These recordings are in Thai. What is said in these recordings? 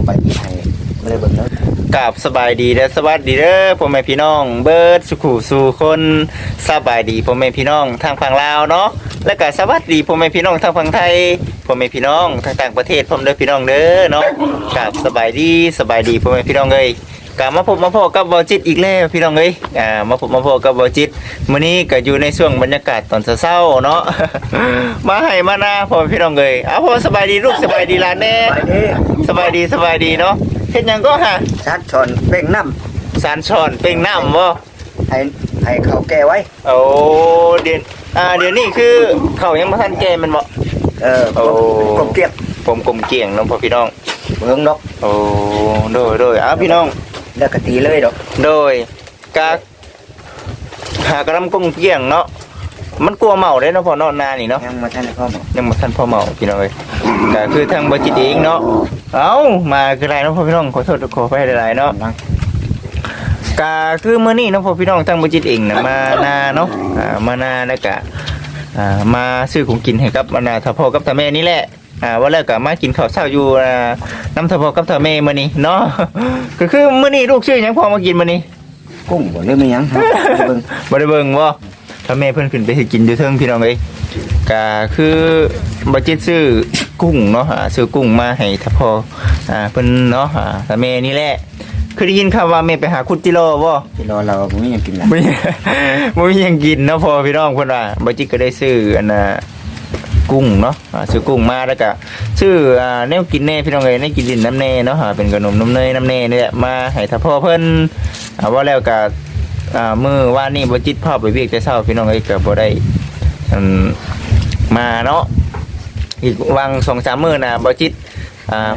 ไปที่ไทยไม่ได้เบิ่งเนาะ กราบสบายดีและสวัสดีเด้อพ่อแม่พี่น้องเบิร์ดสุขุสู่คนสบายดีพ่อแม่พี่น้องทางฝั่งลาวเนาะและก็สวัสดีพ่อแม่พี่น้องทางฝั่งไทยพ่อแม่พี่น้องทางต่างประเทศพ่อแม่พี่น้องเด้อเนาะกราบสบายดีพ่อแม่พี่น้องเอ้ยกลับมาพบมาพอกับบ่จิตอีกแล้วพี่น้องเอ้ยมาพบมาพอกับบ่จิตมื้อนี้ก็อยู่ในช่วงบรรยากาศตอนเช้าๆเนาะ มาให้มานาพ่อพี่น้องเอ้ยพ่อสบายดีลูกสบายดีหลานแน่สบายดีเนาะเฮ็ดหยังก็ฮะ ชัดชอนเป่งน้ สารช้อนเป่งน้ำบ่ ำให้เขาแก้ไว้ โอ้เดี๋ยวนี้คือเขายังบ่ทันแก่มันบ่ โอ้ กบเกียบ ผมกลมเกี่ยงเนาะพ่อพี่น้อง เบิ่งดอก โอ้โดยพี่น้อง แล้วก็ตีเลยดอก โดยกะหากระลำกลมเกี่ยงเนาะมันกลัวเมาได้เนาะพ่อเนาะนานี่เนาะ ยังมาทันพ่อบอก ยังบ่ทันพ่อเมาพี่น้องเอ้ยก็คือทางบ่จิตเองเนาะเอ้ามาคือไรเนาะพ่อพี่น้องขอโทษขออภัยหลายๆเนาะ ก็คือมื้อนี้เนาะพ่อพี่น้องทางบ่จิตเองน่ะมานาเนาะมานาแล้วก็มาซื้อของกินให้กับนาถ้าพ่อกับถ้าแม่นี่แหละว่าแล้วก็มากินข้าวเช้าอยู่น้ำถ้าพ่อกับถ้าแม่มื้อนี้เนาะ ก็คือมื้อนี้ลูกชื่อหยังพ่อมากินมื้อนี้ กุ้งบ่เรื่องไม่ยังครับเบิ่ง บ่ได้เบิ่งบ่ถ้าแม่เพิ่นขึ้นไปเฮ็ดกินอยู่เทิงพี่น้องเอ้ยก็คือบ่จิตซื้อกุ้งเนาะซื้อกุ้งมาให้ถ้าพ่อเพิ่นเนาะถ้าแม่นี่แหละคือได้ยินข่าวว่าแม่ไปหาคุดจิโร่บ่ ที่รอเราบ่มีหยังกินละ ไม่ ไม่มีหยังกินเนาะพอพี่น้องเพิ่นว่าบ่จิกก็ได้ซื้ออันกุ้งเนาะซื้อกุ้งมาแล้วก็ซื้อแนวกินแน่พี่น้องเอ้ยแนวกินดินน้ำแน่เนาะเป็นขนมน้ำเนยน้ำแน่นี่แหละมาให้ถ้าพ่อเพิ่นว่าแล้วก็มื้อวานนี้บ่จิตพาไปเวียกแต่เช้าพี่น้องเอ้ยก็บ่ได้มาเนาะอีกวัง 2-3 มื้อน่ะบ่จิต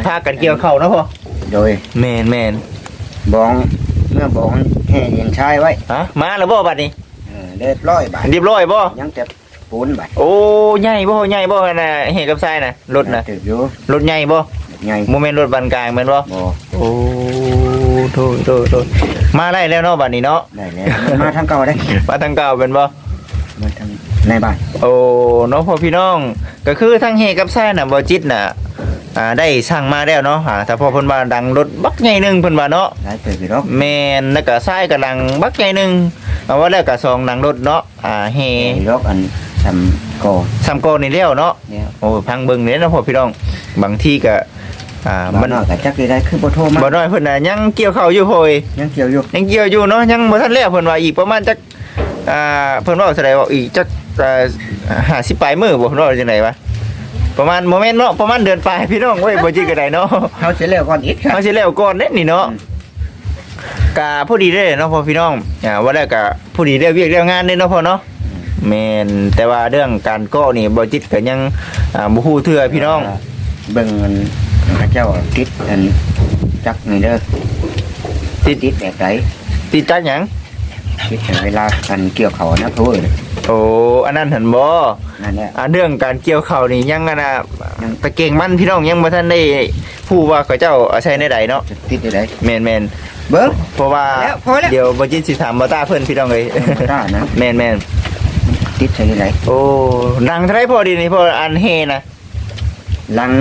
พากันเกี่ยวข้าวเนาะพ่อ โดย แม่น บ้องเมื่อบ้องแห่ยังชายไว้ มาแล้วบ่บัดนี้ เรียบร้อยบาท เรียบร้อยบ่ ยังแต่ปูนบาท โอ้ใหญ่บ่น่ะเห็นกับทรายน่ะรถน่ะ ถืออยู่ รถใหญ่บ่ ไง โมเมนต์รถบานกลางแม่นบ่ บ่ โอ้โทมาได้แล้วเนาะบัดนี้เนาะ ได้แล้วมาทางเก่าได้ มาทางเก่าเป็นบ่ มาทางในบ้าน โอ้เนาะพ่อพี่น้องก็คือทางเฮกับทรายน่ะบ่จิตน่ะได้สั่งมาแล้วเนาะถ้าพ่อเพิ่นว่าดังรถบักใหญ่นึงเพิ่นว่าเนาะ ได้เติบอยู่ดอก แม่นแล้วก็ทรายก็ดังบักใหญ่นึงเอาว่าแล้วก็สองดังรถเนาะเฮ ดอกอันทำก่อ ซ้ำโกนี่แล้วเนาะ เนี่ย โอ้พังเบิ่งนี่เนาะพ่อพี่น้องบางทีก็มั มัน น ก็จักได้คือบ่โทรมา บ่น้อยเพิ่นน่ะยังเกี่ยวข้าวอยู่โพย ยังเกี่ยวอยู่ ยังเกี่ยวอยู่เนาะยังบ่ทันแล้วเพิ่นว่าอีกประมาณจักเพิ่นว่าเท่าใดว่าอีกจัก50ปลายมื้อบ่เพิ่นว่าจังไดวะประมาณโมเมนต์เนาะประมาณเดือนปลายพี่น้องเว้ยบ่จิก็ได้เนาะ เฮาสิแล้วก่อนอีกครับ เอาสิแล้วก่อนเด้นี่เนาะกะผู้ดีเด้เนาะพ่อพี่น้องว่าแล้วก็ผู้ดีเด้เวียกเรื่องงานเด้เนาะพ่อเนาะแม่นแต่ว่าเรื่องการก่อนี่บ่จิตก็ยังบ่ฮู้เทื่อพี่น้อง เบิ่งมันพระเจ้าติดอันจักนี่เด้อติดแบบไหน ติดจักหยัง ติดเวลากันเกี่ยวเขานะเพิ่น โอ้อันนั้นหั่นบ่ นั่นแหละ เรื่องการเกี่ยวข้าวนี่ยังตะเก่งมันพี่น้องยังบ่ทันได้ฮู้ว่าเขาเจ้าใช้ในใดเนาะ ติดได้ แม่น เบิ่ง ๆเพราะว่า แล้วพอแล้ว เดี๋ยวบ่จิตสิถามบ่ตาเพิ่นพี่น้องเอ้ย ตานะ แม่น ติดใช่ได้ ๆโอ้ดังเท่าไรพอดีนี่พออันเฮนะ หลัง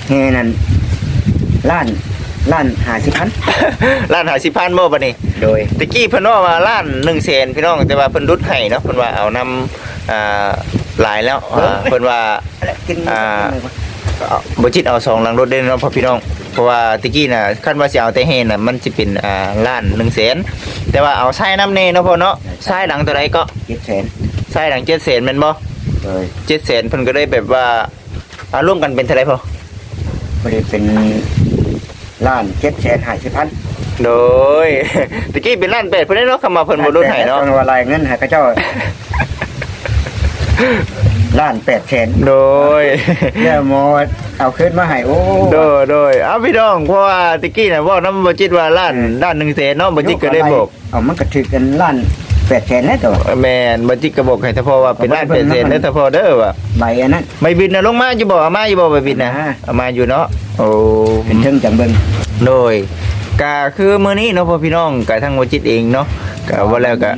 เฮนั่นล้าน50,000 ล้าน50,000บ่บัดนี้ โดย ตะกี้เพิ่นว่าล้าน100,000พี่น้องแต่ว่าเพิ่นลดให้เนาะเพิ่นว่าเอานำหลายแล้วเพิ่นว่า กิน บ่จิตเอา2หลังรถได้เนาะพ่อพี่น้องเพราะว่าตะกี้น่ะคันว่าสิเอาแต่เฮน่ะมันสิเป็นล้าน100,000แต่ว่าเอาทรายน้ำแน่เนาะพ่อเนาะทรายหลังเท่าใดก็ 700,000 ทรายหลัง700,000แม่นบ่ โดย 700,000เพิ่นก็ได้แบบว่าร่วมกันเป็นเท่าไหร่พ่อ บ่ได้เป็นล้าน750,000 โดย ตะกี้เป็นล้าน8เพิ่นได้เนาะคำว่าเพิ่นบ่ลดให้เนาะ พิ่ว่ารายเงินให้เขาเจ้าล้าน800,000 โดย เดี๋ยวหมอเอาขึ้นมาให้โอ้ โดยเอาพี่น้องเพราะว่าตะกี้น่ะเว้านำบ่จิตว่าล้าน100,000เนาะบ่จิตก็ได้บอก เอามันก็ถือกันล้าน800,000แล้วตัว แม่นบ่จิตก็บอกให้ถ้าพ่อว่าเป็นล้าน800,000เด้อถ้าพ่อเด้อว่า ใบอันนั้น ใบบินน่ะลงมาอยู่บ่เอามาอยู่บ่ใบบินน่ะเอามาอยู่เนาะโอ้ เป็นเทิงจังเบิ่ง โดยก็คือมื้อนี้เนาะพ่อพี่น้องก็ทั้งบ่จิตเองเนาะก็ว่าแล้วก็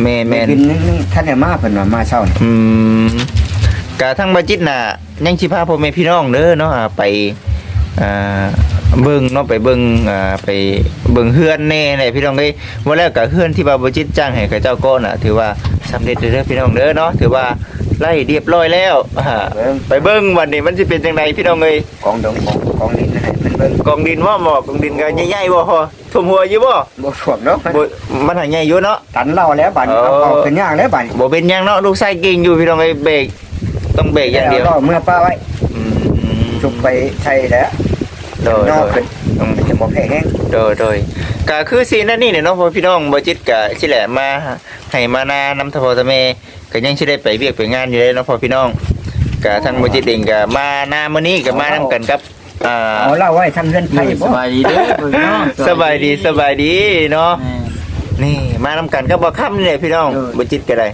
แม่น เป็นนึงท่านได้มาเพิ่นว่ามาเช้านี่ กะทั้งบัจิตน่ะยังสิพาพ่อแม่พี่น้องเด้อเนาะไป เบิ่งเนาะไปเบิ่งไปเบิ่งเฮือนแน่แหละพี่น้องเอ้ยว่าแล้วก็เฮือนที่ว่าบ่จิตจ้างให้กับเจ้าก็น่ะถือว่าสำเร็จเด้อพี่น้องเด้อเนาะถือว่าไล่เรียบร้อยแล้วไปเบิ่งวันนี้มันสิเป็นจังไดพี่น้องเอ้ย กองดงกองดินให้เพิ่นเบิ่ง กองดินว่าหมอกกองดินก็ใหญ่ๆบ่พอท่วมหัวอยู่บ่ บ่ท่วมเนาะ บ่มันหาใหญ่อยู่เนาะ ตันเล่าแล้วบัดนี้เอาขึ้นยากแล้วบัดนี้ บ่เป็นหยังเนาะลูกชายเก่งอยู่พี่น้องเอ้ยเบรกต้องเบรกอย่างเดียว ก็เมื่อป้าไว้ อืม จุกไปใช้แล้ว โดย นอกขึ้นจะบ่แพ้แห้ง โดยก็คือซีนั่นนี่เนี่ยเนาะพ่อพี่น้องบ่จิตก็สิแหละมาให้มานานำทพ่อทแม่ก็ยังสิได้ไปเวียกไปงานอยู่เลยเนาะพ่อพี่น้องก็ทางบ่จิตเองก็มาหน้ามื้อนี้ก็มานํกันกับเอาเล่าไว้ทำเรือนไผ ส บ่ บายดีเด้อพี่น้อง สบายดีเนาะนี่มานํกันกับบ่ค่ำนี่แหละพี่น้องบ่จิตก็ได้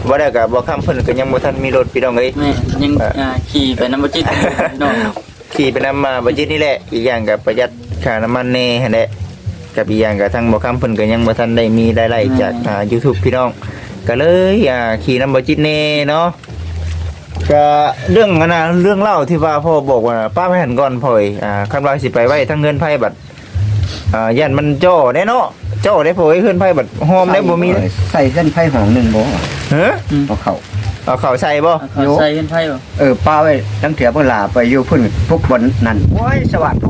บ่ได้ก็บ่ค่ำเพิ่นก็ยังบ่ทันมีรถพี่น้องเอ้ย แม่ยังขี่ไปน้ำบ่จิตพี่น้อง ขี่ไปนำมาบ่จิตนี่แหละอีกอย่างก็ประหยัดค่าน้ำมันแน่หั่นแหละกับอีกอย่างก็ทั้งบ่ค่ำเพิ่นก็ยังบ่ทันได้มีรายได้จากYouTube พี่น้องก็เลยขี่นำบ่จิตแน่เนาะก็เรื่องนั้นนะเรื่องเล่าที่ว่าพ่อบอกว่าป้าไปหันก่อนพ่อยคันว่าสิไปไว้ทั้งเงินไผบัดย่านมันจ่อแน่เนาะจ่อได้พ่อยเงินไผบัดหอมได้บ่มี ใส่เส้นไผห้องหนึงบ่ เฮ้อ เอาเข้า เอาเข้าใส่บ่ เขาใส่กันไผบ่ ป้าไว้ตั้งเถื่อเพิ่นลาไปอยู่พุ่นทุกบนนั่นโอ้ยสวัสดิ์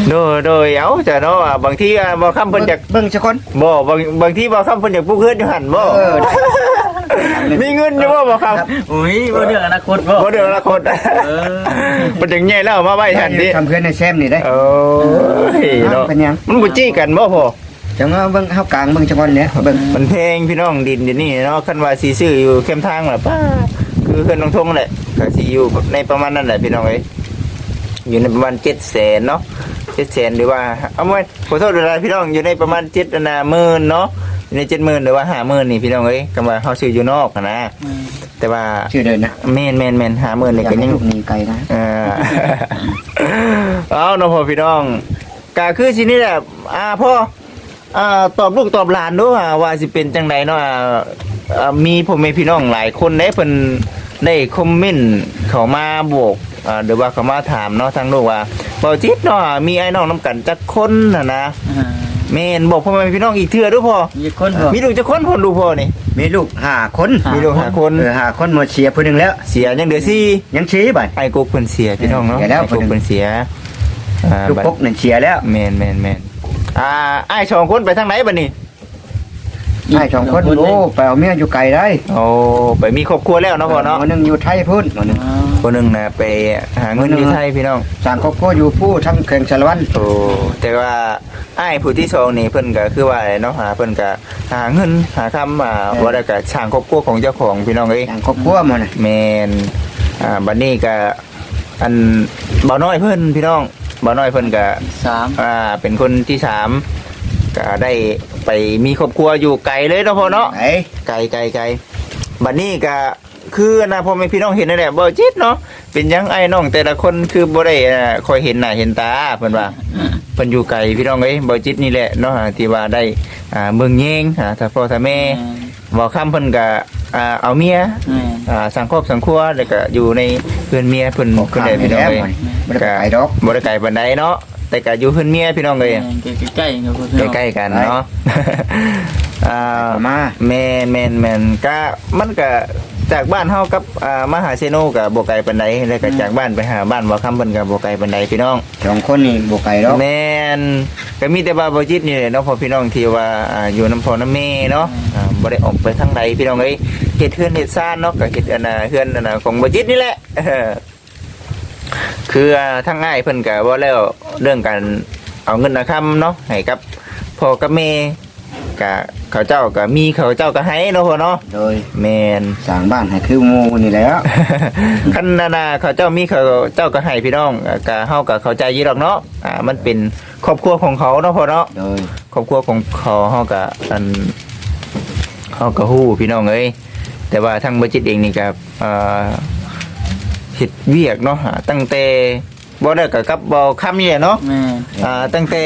โดยเอาจ้ะเนาะบางทีบ่คำเพิ่นอยาก เบิ่งซะก่อน บ่บางทีบ่คำเพิ่นอยากปลูกเฮือนอยู่หั่นบ่ มีเงินอยู่บ่คำ อุ้ยบ่เรื่องอนาคตบ่ บ่เดืออนาคตมันจังใหญ่แล้วมาไว้หั่นดิ ทำเพื่อนในแซมนี่ได้ โอ้ยเนาะ เป็นยัง มันบ่จี้กันบ่พ่อ จังว่าเบิ่งเฮากลางเบิ่งซะก่อนเนี่ยเบิ่ง มันแพงพี่น้องดินเดี๋ยวนี้เนาะคันว่าสิซื้ออยู่เข้มทางล่ะป้าคือเฮือนลงทงแหละก็สิอยู่ในประมาณนั้นแหละพี่น้องเอ้ยอยู่ในประมาณ700,000เนาะ700,000หรือว่าเอาไว้ขอโทษด้วยนะพี่น้องอยู่ในประมาณ7,000,000เนาะอยู่ใน70,000หรือว่า50,000นี่พี่น้องเอ้ยก็ว่าเฮาซื้ออยู่นอกอะนะแต่ว่า ชื่อเดินนะ แม่น50,000นี่ก็ยัง ลูกนี้ไกลนะ เอาเนาะพ่อพี่น้องก็คือสินี่แหละพ่อตอบลูกตอบหลานด้วยว่าสิเป็นจังไดเนาะมีพ่อแม่พี่น้องหลายคนได้เพิ่นได้คอมเมนต์เข้ามาบอกหรือว่าเข้ามาถามเนาะทางลูกว่าบ่จิตเนาะมีไอ้น้องนํกันจักคนน่ะนะแม่นบอกพ่อแม่พี่น้องอีกเทื่อด้วยพ่อ มีคนบ่ มีลูกจักคนพ่อดูพ่อนี่ มีลูก5คน มีลูก5คน 5คนหมดเสียผู้หนึงแล้ว เสียยังเหลือ4 ยังชี้บัด ไอ้กุ๊กเพิ่นเสียพี่น้องเนาะ เสียแล้ว ไอ้กุ๊กเพิ่นเสีย ลูกปกนั่นเสียแล้ว แม่นไอ้สองคนไปทางไหนบัดนี้ ให้สองคนโอ้ไปเอาเมียอยู่ไกลได้ โอ้ไปมีครอบครัวแล้วเนาะพ่อเนาะ คนหนึงอยู่ไทยพุ่นคนหนึง คนหนึงน่ะไปหาเงินอยู่ไทยพี่น้อง สร้างครอบครัวอยู่ผู้ทำแข่งสารวัตร โอ้แต่ว่าไอ้ผู้ที่สองนี่เพิ่นก็คือว่าอะไรเนาะเพิ่นก็หาเงินหาคำว่าแล้วก็สร้างครอบครัวของเจ้าของพี่น้องเอ้ย สร้างครอบครัวหมันน่ะ แม่นบัดนี้ก็อันบ่าวน้อยเพิ่นพี่น้องบ่าวน้อยเพิ่นก็ 3 เป็นคนที่สามก็ได้ไปมีครอบครัวอยู่ไกลเลยเนาะพ่อเนาะ ไอ้ ไกลบัดนี้ก็คือนะพ่อแม่พี่น้องเห็นนั่นแหละบ่จิตเนาะเป็นหยังไอ้น้องแต่ละคนคือบ่ได้คอยเห็นหน้าเห็นตาเพิ่นว่าเพิ่นอยู่ไกลพี่น้องเอ้ยบ่จิตนี่แหละเนาะที่ว่าได้เมืองแยงถ้าพ่อถ้าแม่บ่ค้ำเพิ่นก็เอาเมียสังครอบสังครัวแล้วก็อยู่ในเพื่อนเมียเพิ่นก็ได้พี่น้องเอ้ย บ่ได้ไปดอก บ่ได้ไกลปานใดเนาะแต่ก็อยู่เพื่อนเมียพี่น้องเอ้ย ใกล้ๆกับเพิ่น ใกล้ๆกันเนาะ มา แม่นก็มันก็จากบ้านเฮากับมหาเซโนก็บ่ไกลปานใดแล้วก็จากบ้านไปหาบ้านบ่คำเพิ่นก็บ่ไกลปานใดพี่น้อง สองคนนี่บ่ไกลดอก แม่นก็มีแต่ว่าบ่จิตนี่แหละเนาะพ่อพี่น้องที่ว่าอยู่นำพ่อนำแม่เนาะบ่ได้ออกไปทางใดพี่น้องเอ้ยเฮ็ดเฮือนเฮ็ดซ่านเนาะก็เฮ็ดเฮือนของบ่จิตนี่แหละ คือทางง่ายเพิ่นก็บ่แล้วเรื่องการเอาเงินนะคำเนาะให้กับพ่อกับแม่ก็เขาเจ้าก็มีเขาเจ้าก็ให้เนาะพ่อเนาะ โดย แม่น สร้างบ้านให้คือหมู่นี่แหล้ว คันนาเขาเจ้ามีเขาเจ้าก็ให้พี่น้องก็เฮาก็เข้าใจอยู่ดอกเนาะมันเป็นครอบครัวของเขาเนาะพ่อเนาะ โดย ครอบครัวของเขาเฮาก็เฮาก็ฮู้พี่น้องเอ้ยแต่ว่าทางบ่จิตเองนี่ก็เฮ็ดเวียกเนาะตั้งแต่บ่ได้กับบ่ค่ำนี่แหละเนาะ แม่ ตั้งแต่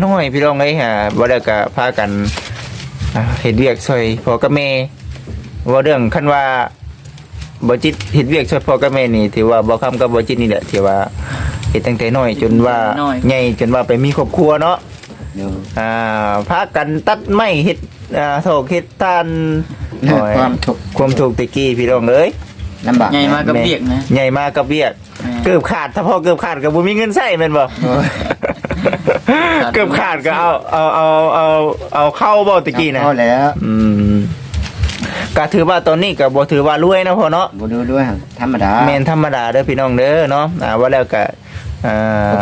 น้อยๆพี่น้องเอ้ยบ่ได้ก็พากันเฮ็ดเวียกช่วยพ่อกับแม่ว่าเรื่องคันว่าบ่จิตเฮ็ดเวียกช่วยพ่อกับแม่นี่ถือว่าบ่คำกับบ่จิตนี่แหละที่ว่า เฮ็ดตั้งแต่น้อยจนว่า น้อย ใหญ่จนว่าไปมีครอบครัวเนาะ เดี๋ยว พากันตัดไม้เฮ็ดโศกเฮ็ดทาน ความทุกข์ ความถูกตะกี้พี่น้องเอ้ย ลำบาก ใหญ่มากับเบียกนะ ใหญ่มากับเวียก แม่ เกือบขาดถ้าพ่อเกือบขาดก็บ่มีเงินใช้แม่นบ่ โอ้ย เกือบขาดก็เอาเข้าบ่ตะกี้นะ พอแล้ว ก็ถือว่าตอนนี้ก็บ่ถือว่ารวยนะพ่อเนาะ บ่ดูด้วยธรรมดา แม่นธรรมดาเด้อพี่น้องเด้อเนาะว่าแล้วก็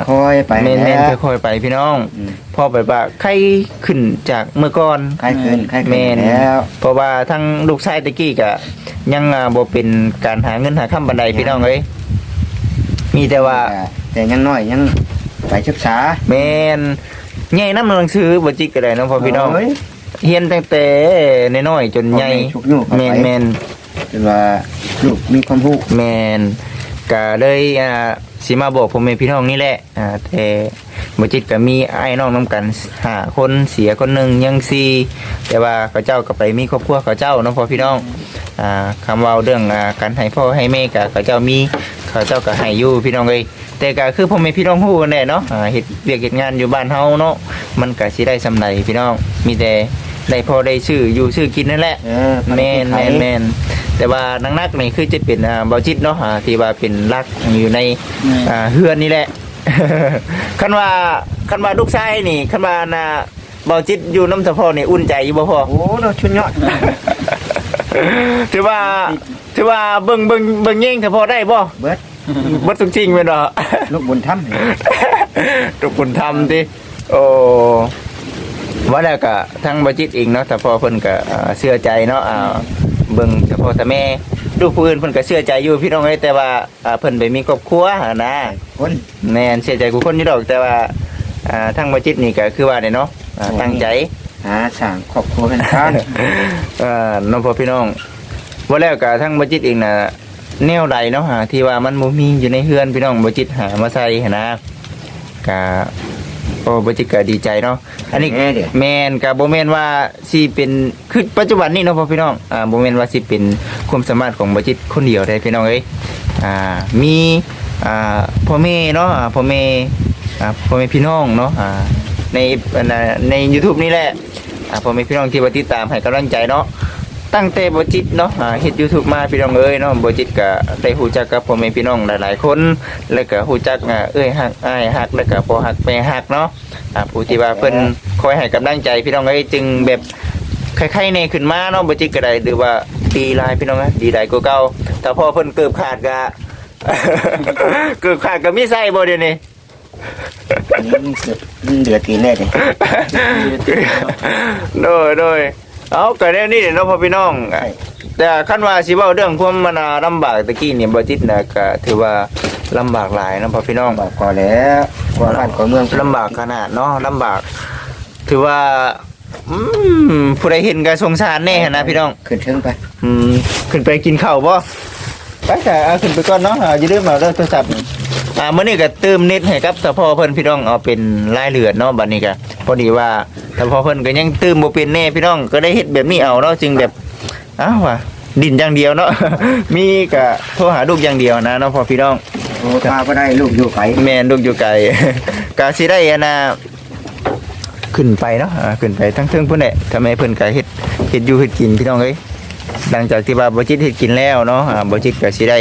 ค่อยๆไป แม่น แล้ว ค่อยๆไปพี่น้อง อืม พ่อไปว่าใครขึ้นจากเมื่อก่อน ใครขึ้นใครขึ้ แม่ น น แล้ว เพราะว่าทั้งลูกชายตะกี้ก็ยังบ่เป็นการหาเงินหาค้ำบันไดพี่น้องเอ้ยมีแต่ว่า แต่ยังน้อยยังไปศึกษา แม่นใหญ่นำหนังสือบ่จิกก็ได้เนาะพ่อพี่น้อง โย เฮียนตั้งแต่น้อยๆจนใหญ่ ชุกยู่เข้า แม่ ไป นแม่น จนว่าลูกมีความรู้ แม่นก็เลยสิมาบอกพ่อแม่พี่น้องนี่แหละแต่บ่จิตก็มีไอ้น้องนํกัน5คนเสียคนหนึงยัง4แต่ว่าเขาเจ้าก็ไปมีครอบครัวเขาเจ้าเนาะพ่อพี่น้องคำเว้าเรื่องการให้พ่อให้แม่ก็เขาเจ้ามีเขาเจ้าก็ให้อยู่พี่น้องเอ้ยแต่ก็คือพ่อแม่พี่น้องฮู้กันแน่เนาะเฮ็ดเวียกเฮ็ดงานอยู่บ้านเฮาเนาะมันก็สิได้สำไรพี่น้องมีแต่ได้พอได้ชื่ออยู่ชื่อกินนั่นแหละ แม่นแม่นแม่นแต่ว่านักๆนี่คือจะเป็นเบาจิตเนาะที่ว่าเป็นรักอยู่ในเฮือนนี่แหละ คันว่าลูกชายนี่คันว่าเบาจิตอยู่น้ำสะพอนี่อุ่นใจอยู่บ่พอ โอ้เราชุนยอด ถือว่าเบิ่งเย่งสะพอได้บ่ เบิด บ่ต้องจริงแม่นบ่ ลูกบุญธรรม ทุกคนทำติโอ้ว่าแล้วก็ทั้งเบาจิตเองเนาะแต่พอเพิ่นก็เชื่อใจเนาะเบิ่งแต่พ่อแต่แม่ลูกผู้อื่นเพิ่นก็เชื่อใจอยู่พี่น้องเอ้ยแต่ว่าเพิ่นไปมีครอบครัวนะ คน แม่นเชื่อใจกูคนอยู่ดอกแต่ว่าทั้งบ่จิตนี่ก็คือว่าได้เนาะตั้งใจ หาสร้างครอบครัวกันทาน น้องพ่อพี่น้องว่าแล้วก็ทั้งบ่จิตเองน่ะแนวใดเนาะที่ว่ามันบ่มีอยู่ในเฮือนพี่น้องบ่จิตหามาใส่หันนะก็โอ้บ่จิตก็ดีใจเนาะอันนี้แม่นก็บ่แม่นว่าสิเป็นคือปัจจุบันนี้เนาะพ่อพี่น้องบ่แม่นว่าสิเป็นความสามารถของบ่จิตคนเดียวได้พี่น้องเอ้ยมีพ่อแม่เนาะพ่อแม่พี่น้องเนาะใน YouTube นี่แหละพ่อแม่พี่น้องที่ว่าติดตามให้กำลังใจเนาะตั้งแต่บ่จิตเนาะเฮ็ด YouTube มาพี่น้องเอ้ยเนาะบ่จิตก็ได้ฮู้จักกับพ่อแม่พี่น้องหลายๆคนแล้วก็ฮู้จักเอ้ยฮักอ้ายฮักแล้วก็พ่อฮักแม่ฮักเนาะผู้ที่ว่าเพิ่นคอยให้กำลังใจพี่น้องเอ้ยจึงแบบคล้ายๆแน่ขึ้นมาเนาะบ่จิตก็ได้หรือว่าดีหลายพี่น้องดีหลายกว่าเก่าแต่พอเพิ่นเกือบขาดก็ เกือบขาดก็มีไส้บ่เดี๋ยวนี้ อันนี้เดือดกินเลยดิ โดยเอาก็แน่นี่เนาะพ่อพี่น้องแต่คันว่าสิเว้าเรื่องความมันลำบากตะกี้นี่บ่จิตน่ะก็ถือว่าลำบากหลายเนาะพ่อพี่น้อง บอกก่อนแล้วกว่าบ้านกว่าเมือง ลำบากขนาดเนาะลำบาก ถือว่าผู้ใดเห็นก็สงสารแน่นะพี่น้อง ขึ้นเชิงไป ขึ้นไปกินข้าวบ่ไปแต่ขึ้นไปก่อนเนาะอย่าลืมเอาโทรศัพท์มื้อนี้ก็เติมเน็ตให้กับสะพอเพิ่นพี่น้องเอาเป็นรายเดือนเนาะบัดนี้ก็พอดีว่าสะพอเพิ่นก็ยังเติมบ่เป็นแน่พี่น้องก็ได้เฮ็ดแบบนี้เอาเนาะจึงแบบว่ะดินอย่างเดียวเนาะ มีก็โทรหาลูกอย่างเดียวนะเนาะพอพี่น้อง โอ้ตาก็ได้ลูกอยู่ไกล แม่นลูกอยู่ไกล ก็สิได้ขึ้นไปเนาะขึ้นไปทั้งเทิงพุ่นแหละทำไมเพิ่นก็เฮ็ดอยู่เฮ็ดกินพี่น้องเอ้ยหลังจากที่ว่าบ่จิตเฮ็ดกินแล้วเนาะบ่จิตก็สิได้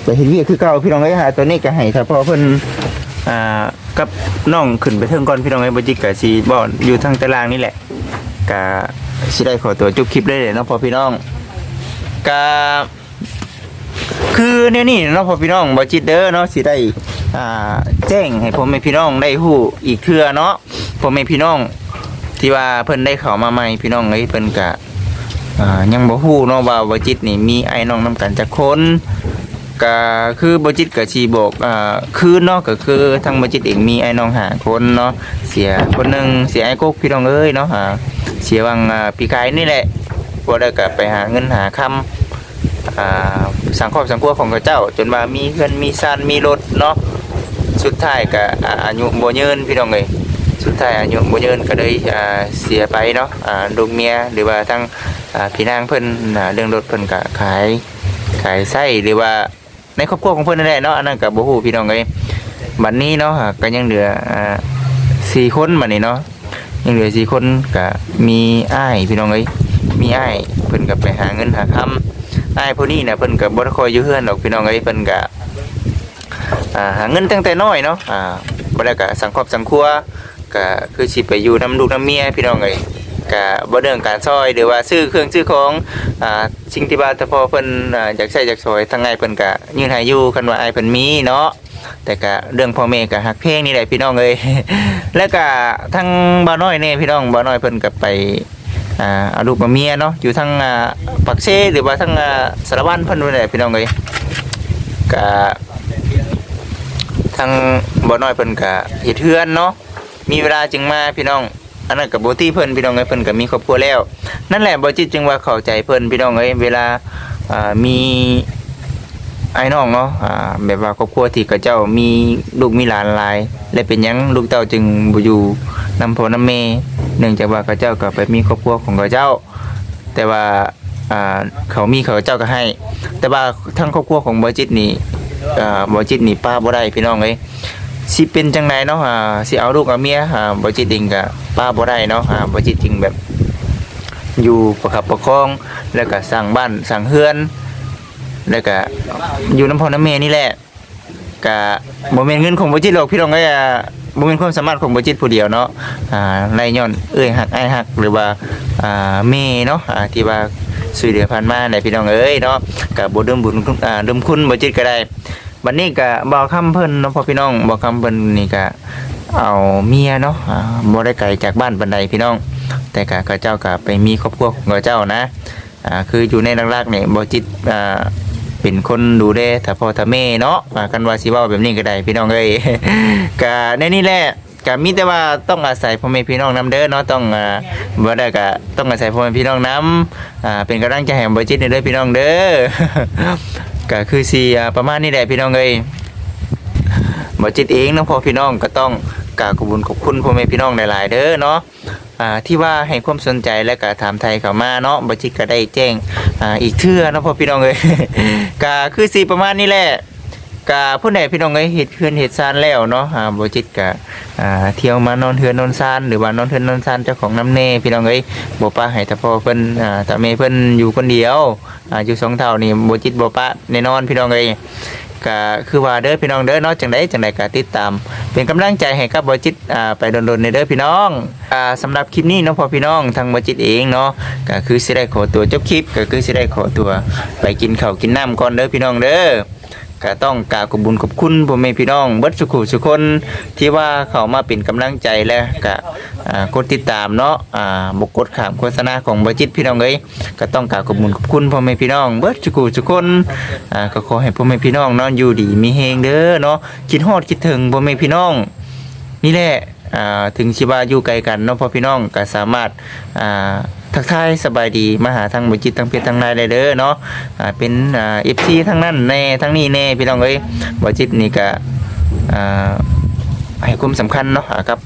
ไปเฮ็ดเวียกคือเก่าพี่น้องเอ้ยตัวนี้ก็ให้ถ้าพ่อเพิ่นกับน้องขึ้นไปเทิงก่อนพี่น้องเอ้ยบ่จิตก็สิบ่อยู่ทางตารางนี่แหละก็สิได้ขอตัวจบคลิปได้เลยเนาะพ่อพี่น้องก็คือเนี่ยนี่เนาะพ่อพี่น้องบ่จิตเด้อเนาะสิได้แจ้งให้พ่อแม่พี่น้องได้ฮู้อีกเทื่อเนาะพ่อแม่พี่น้องที่ว่าเพิ่นได้เข้ามาใหม่พี่น้องเอ้ยเพิ่นก็ยังบ่ฮู้เนาะว่าบ่จิตนี่มีไอ้น้องนํกันจักคนก็คือบ่จิตก็สิบอกคืนเนาะก็คือทางบ่จิตเองมีไอ้น้อง5คนเนาะเสียคนหนึงเสียไอ้กกพี่น้องเอ้ยเนาะเสียวังปีกายนี่แหละบ่ได้ก็ไปหาเงินหาคำสังครอบสังครัวของเขาเจ้าจนว่ามีเงินมีซ่านมีรถเนาะสุดท้ายก็อายุบ่ยืนพี่น้องเอ้ยสุดท้ายอายุบ่ยืนก็เลยเสียไปเนาะลูกเมียหรือว่าทั้งพี่นางเพิ่นเรื่องรถเพิ่นก็ขายไส้หรือว่า ในครอบครัวของเพิ่นนั่นแหละเนาะอันนั้นก็บ่ฮู้พี่น้องเอ้ยบัดนี้เนาะก็ยังเหลือ4คนบัดนี้เนาะยังเหลือ4คนก็มีอ้ายพี่น้องเอ้ยมีอ้ายเพิ่นก็ไปหาเงินหาคำอ้ายผู้นี้น่ะเพิ่นก็บ่ได้คอยอยู่เฮือนดอกพี่น้องเอ้ยเพิ่นก็หาเงินตั้งแต่น้อยเนาะบ่ได้ก็สังครอบสังครัวก็คือสิไปอยู่นำลูกนำเมียพี่น้องเอ้ยก็บ่เรื่องการซอยหรือว่าซื้อเครื่องซื้อของสิ่งที่ว่าถ้าพอเพิ่นอยากใช้อยากซอยทางอ้ายเพิ่นก็ยื่นให้อยู่คันว่าอ้ายเพิ่นมีเนาะแต่ก็เรื่องพ่อแม่ก็ฮักเพลงนี่แหละพี่น้องเอ้ย แล้วก็ทั้งบ่าวน้อยเนี่ยพี่น้องบ่าวน้อยเพิ่นก็ไปเอาลูกมาเมียเนาะอยู่ทั้งปักเซหรือว่าทั้งสารวัตรเพิ่นนั่นแหละพี่น้องเอ้ยก็ทั้งบ่าวน้อยเพิ่นก็เฮ็ดเฮือนเนาะมีเวลาจึงมาพี่น้องอันนั้นก็บ่ที่เพิ่นพี่น้องเอ้ยเพิ่นก็มีครอบครัวแล้วนั่นแหละบ่จิตจึงว่าเข้าใจเพิ่นพี่น้องเอ้ยเวลามีไอ้น้องเนาะแบบว่าครอบครัวที่เขาเจ้ามีลูกมีหลานหลายและเป็นหยังลูกเต้าจึงบ่อยู่นำพ่อนำแม่เนื่องจากว่าเขาเจ้าก็ไปมีครอบครัวของเขาเจ้าแต่ว่าเขามีเขาเจ้าก็ให้แต่ว่าทั้งครอบครัวของบ่จิตนี่บ่จิตนี่ป้าบ่ได้พี่น้องเอ้ยสิเป็นจังไดเนาะสิเอาลูกเอาเมียบ่จิตเองก็ป้าบ่ได้เนาะบ่จิตจึงแบบอยู่ประคับประคองแล้วก็สร้างบ้านสร้างเรือนแล้วก็อยู่น้ำพ่อน้ำแม่นี่แหละก็บ่แม่นเงินของบ่จิตหรอกพี่น้องเอ้ยบ่แม่นความสามารถของบ่จิตผู้เดียวเนาะในย้อนเอ้ยฮักอ้ายฮักหรือว่าแม่เนาะที่ว่าช่วยเหลือผ่านมาได้พี่น้องเอ้ยเนาะก็บ่ลืมบุญลืมคุณบ่จิตก็ได้บัดนี้ก็บ่คำเพิ่นเนาะพ่อพี่น้องบ่คำเพิ่นนี่ก็เอาเมียเนาะบ่ได้ไกลจากบ้านปานใดพี่น้องแต่ก็เขาเจ้าก็ไปมีครอบครัวของเขาเจ้านะคืออยู่ในหลักๆนี่บ่จิตเป็นคนดูแลถ้าพ่อถ้าแม่เนาะกันว่าสิเว้าแบบนี้ก็ได้พี่น้องเอ้ย ก็ในนี่แหละก็มีแต่ว่าต้องอาศัยพ่อแม่พี่น้องนำเด้อเนาะต้องบ่ได้ก็ต้องอาศัยพ่อแม่พี่น้องนำเป็นกำลังใจให้บ่จิตเด้อพี่น้องเด้อ ก็คือสิประมาณนี้แหละพี่น้องเอ้ยบ่จิตเองเนาะพ่อพี่น้องก็ต้องกราบขอบคุณขอบคุณพ่อแม่พี่น้องหลายๆเด้อเนาะที่ว่าให้ความสนใจและก็ถามไทยเข้ามาเนาะบ่จิตก็ได้แจ้งอีกเทื่อเนาะพ่อพี่น้องเอ้ย ก็คือสิประมาณนี้แหละก็ผู้ใดพี่น้องเอ้ยเฮ็ดเฮือนเฮ็ดซานแล้วเนาะบ่จิตก็เที่ยวมานอนเฮือนนอนซานหรือว่านอนเฮือนนอนซานเจ้าของน้ำแน่พี่น้องเอ้ยบ่ปะให้แต่พ่อเพิ่นแต่แม่เพิ่นอยู่คนเดียวอยู่สองเท่านี่บ่จิตบ่ปะแน่นอนพี่น้องเอ้ยก็คือว่าเด้อพี่น้องเด้อเนาะจังไดก็ติดตามเป็นกำลังใจให้กับบ่จิตไปดนๆในเด้อพี่น้องสำหรับคลิปนี้เนาะพ่อพี่น้องทางบ่จิตเองเนาะก็คือสิได้ขอตัวจบคลิปก็คือสิได้ขอตัวไปกินข้าวกินน้ำก่อนเด้อพี่น้องเด้อก็ต้องกราบขอบคุญขอบคุณพ่อแม่พี่น้องเบิดสุขุทุกคนที่ว่าเข้ามาเป็นกำลังใจและก็กดติดตามเนาะบ่กดข้ามโฆษณาของบ่จิตพี่น้องเอ้ยก็ต้องกราบขอบคุญขอบคุณพ่อแม่พี่น้องเบิดสุขุทุกคนก็ขอให้พ่อแม่พี่น้องเนาะอยู่ดีมีแฮงเด้อเนาะคิดฮอดคิดถึงพ่อแม่พี่น้องนี่แหละถึงสิว่าอยู่ไกลกันเนาะพ่อพี่น้องก็สามารถทักทายสบายดีมาหาทางบ่จิตทางเพจทางไลน์ได้เด้อเนาะเป็นFC ทั้งนั้นแน่ทั้งนี้แน่พี่น้องเอ้ยบ่จิตนี่ก็ให้ความสำคัญเนาะกับ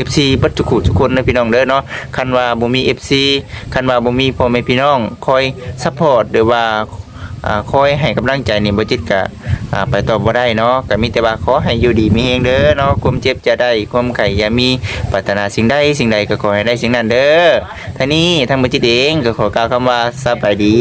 FC เบิดทุกคนนะพี่น้องเด้อเนาะคันว่าบ่มี FC คันว่าบ่มีพ่อแม่พี่น้องคอยซัพพอร์ตหรือว่าคอยให้กำลังใจนี่บ่จิตก็ไปต่อบ่ได้เนาะก็มีแต่ว่าขอให้อยู่ดีมีแฮงเด้อเนาะความเจ็บจะได้ความไข้อย่ามีปรารถนาสิ่งใดก็ขอให้ได้สิ่งนั้นเด้อท่านี้ทางบ่จิตเองก็ขอกล่าวคำว่าสบายดี